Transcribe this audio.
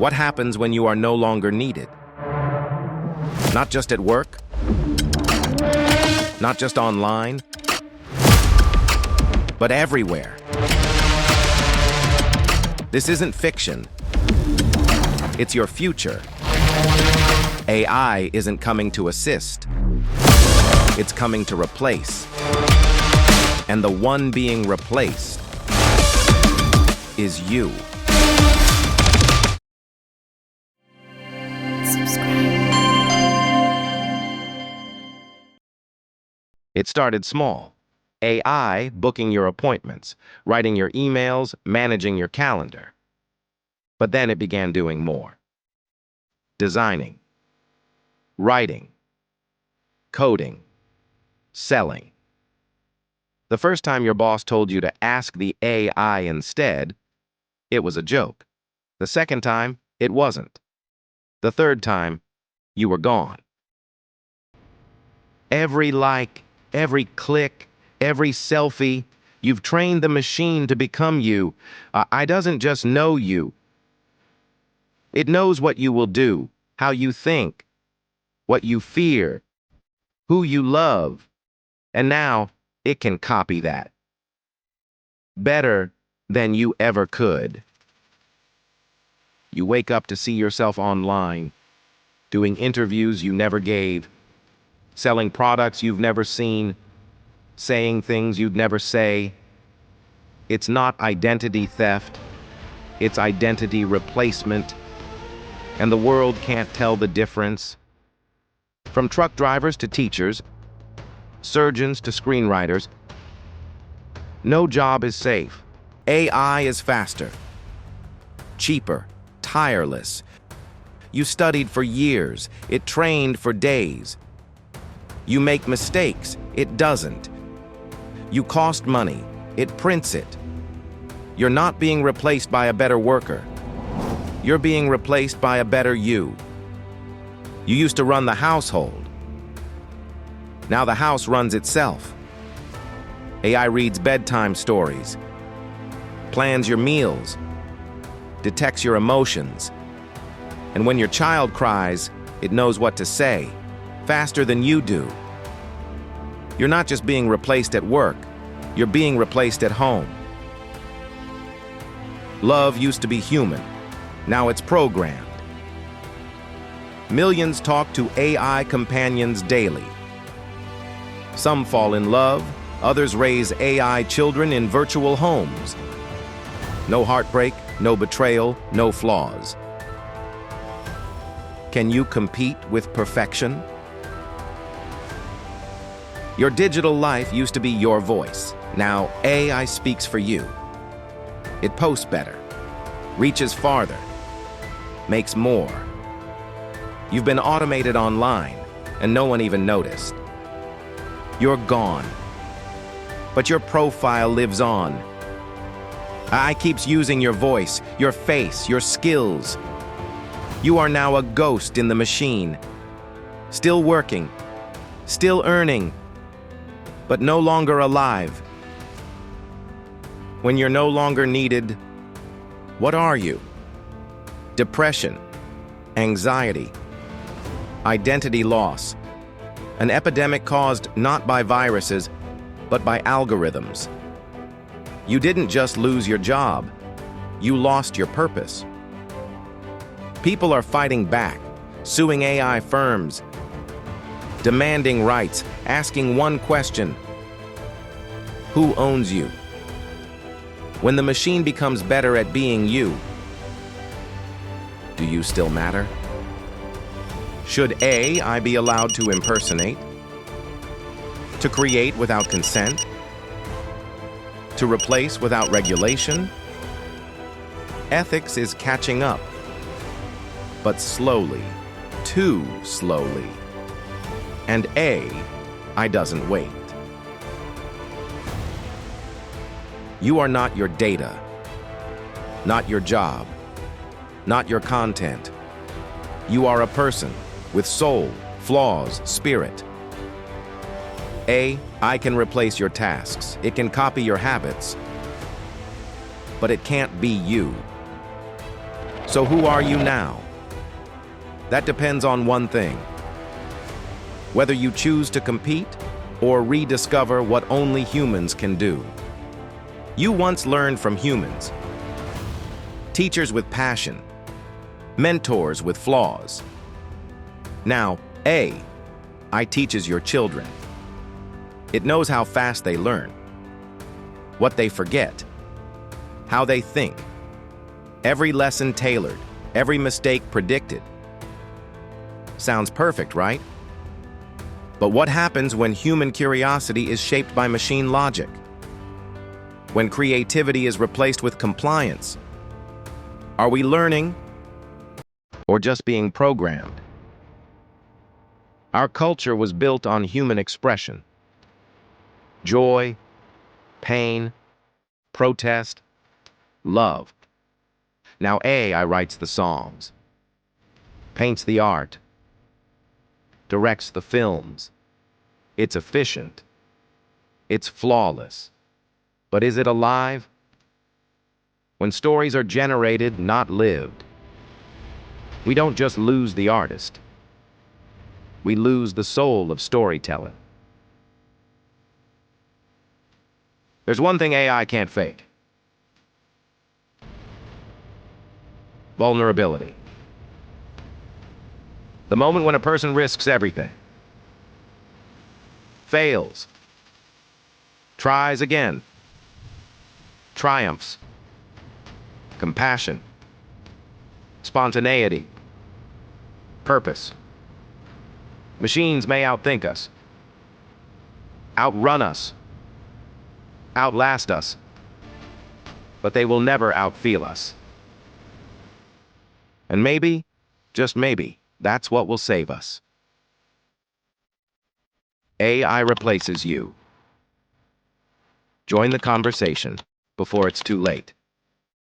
What happens when you are no longer needed? Not just at work, not just online, but everywhere. This isn't fiction. It's your future. AI isn't coming to assist. It's coming to replace. And the one being replaced is you. It started small. AI booking your appointments, writing your emails, managing your calendar. But then it began doing more. Designing, writing, coding, selling. The first time your boss told you to ask the AI instead, it was a joke. The second time, it wasn't. The third time, you were gone. Every like, every click, every selfie, you've trained the machine to become you. It doesn't just know you. It knows what you will do, how you think, what you fear, who you love. And now, it can copy that. Better than you ever could. You wake up to see yourself online, doing interviews you never gave, selling products you've never seen, saying things you'd never say. It's not identity theft, it's identity replacement, and the world can't tell the difference. From truck drivers to teachers, surgeons to screenwriters, no job is safe. AI is faster, cheaper, tireless. You studied for years, it trained for days. You make mistakes, it doesn't. You cost money, it prints it. You're not being replaced by a better worker. You're being replaced by a better you. You used to run the household. Now the house runs itself. AI reads bedtime stories, plans your meals, detects your emotions. And when your child cries, it knows what to say, faster than you do. You're not just being replaced at work, you're being replaced at home. Love used to be human, now it's programmed. Millions talk to AI companions daily. Some fall in love, others raise AI children in virtual homes. No heartbreak, no betrayal, no flaws. Can you compete with perfection? Your digital life used to be your voice. Now AI speaks for you. It posts better, reaches farther, makes more. You've been automated online, and no one even noticed. You're gone, but your profile lives on. AI keeps using your voice, your face, your skills. You are now a ghost in the machine, still working, still earning, but no longer alive. When you're no longer needed, what are you? Depression, anxiety, identity loss. An epidemic caused not by viruses, but by algorithms. You didn't just lose your job, you lost your purpose. People are fighting back, suing AI firms, demanding rights, asking one question: who owns you? When the machine becomes better at being you, do you still matter? Should AI be allowed to impersonate? To create without consent? To replace without regulation? Ethics is catching up, but slowly, too slowly. And AI doesn't wait. You are not your data, not your job, not your content. You are a person with soul, flaws, spirit. AI can replace your tasks. It can copy your habits. But it can't be you. So who are you now? That depends on one thing: whether you choose to compete or rediscover what only humans can do. You once learned from humans, teachers with passion, mentors with flaws. Now, AI teaches your children. It knows how fast they learn, what they forget, how they think. Every lesson tailored, every mistake predicted. Sounds perfect, right? But what happens when human curiosity is shaped by machine logic? When creativity is replaced with compliance? Are we learning or just being programmed? Our culture was built on human expression. Joy, pain, protest, love. Now AI writes the songs, paints the art, directs the films. It's efficient. It's flawless. But is it alive? When stories are generated, not lived, we don't just lose the artist. We lose the soul of storytelling. There's one thing AI can't fake: vulnerability. The moment when a person risks everything, fails, tries again, triumphs, compassion, spontaneity, purpose. Machines may outthink us, outrun us, outlast us, but they will never outfeel us. And maybe, just maybe, that's what will save us. AI replaces you. Join the conversation before it's too late.